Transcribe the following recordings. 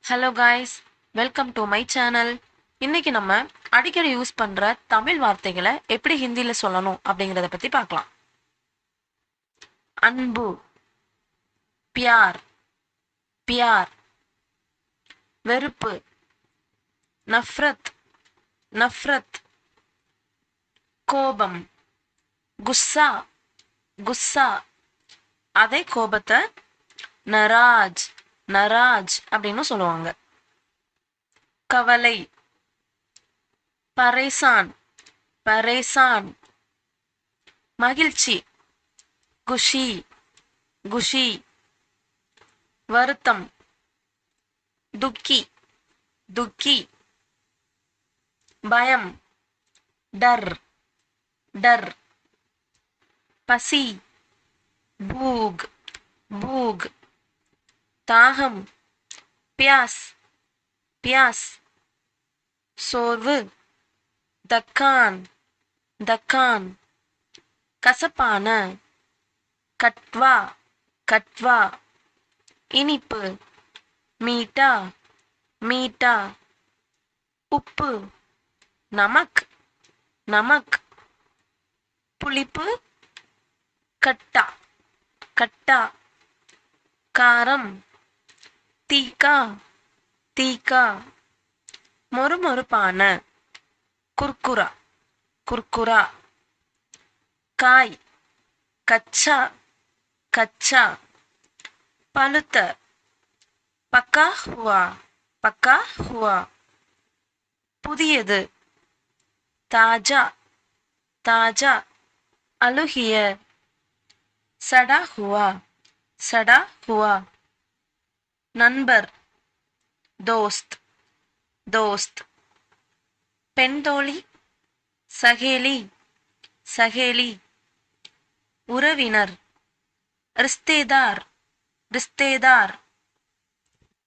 Hello guys, welcome to my channel. இன்னைக்கு நம்ம அடிக்கடி யூஸ் பண்ற தமிழ் வார்த்தைகளை எப்படி ஹிந்தியில சொல்லணும் அப்படிங்கறத பத்தி பார்க்கலாம். அன்பு, பியார், பியார். வெறுப்பு, நஃப்ரத், நஃப்ரத். கோபம், குஸ்ஸா, குஸ்ஸா. அதே கோபத்தை நராஜ், நராஜ் அப்படின்னு சொல்லுவாங்க. கவலை, பரேசான், பரேசான். மகிழ்ச்சி, குஷி, குஷி. வருத்தம், துக்கி, துக்கி. பயம், டர், டர். பசி, பூக், பூக். தாகம், பியாஸ், பியாஸ். சோர்வு, தக்கான், தக்கான். கசப்பான, கட்வா, கட்வா. இனிப்பு, மீட்டா, மீட்டா. உப்பு, நமக், நமக். புளிப்பு, கட்டா, கட்டா. காரம், தீக்கா, தீக்கா. மொறுமொறுப்பான, குர்குரா, குர்குரா. காய், கச்சா, கச்சா. பழுத்த, பக்கா ஹுவா, பக்கா ஹுவா. புதியது, தாஜா, தாஜா. அழுகிய, சடா ஹுவா, சடா ஹுவா. நண்பர், தோஸ்த், தோஸ்த். பெண் தோழி, சகேலி, சகேலி. உறவினர், ரிஸ்தேதார், ரிஸ்தேதார்.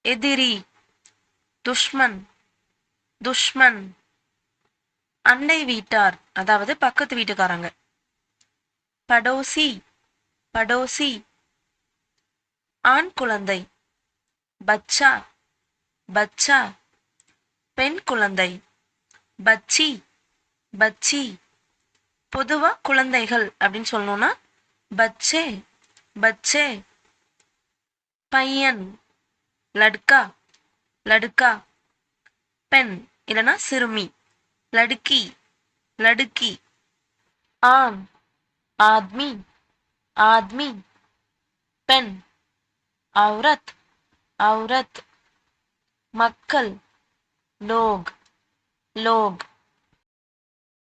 எதிரி, துஷ்மன், துஷ்மன். அண்டை வீட்டார், அதாவது பக்கத்து வீட்டுக்காரங்க. படோசி, படோசி. ஆண் குழந்தை, பச்சா, பச்சா. பெண் குழந்தை, பச்சி, பச்சி. பொதுவா குழந்தைகள் அப்படின்னு சொல்லணும்னா பச்சே, பச்சே. பையன், லட்கா, லடுக்கா. பெண் இல்லைன்னா சிறுமி, லடுக்கி, லடுக்கி. ஆண், ஆத்மி, ஆத்மி. பெண், औरत, औरत. மக்கள், லோக், லோக்.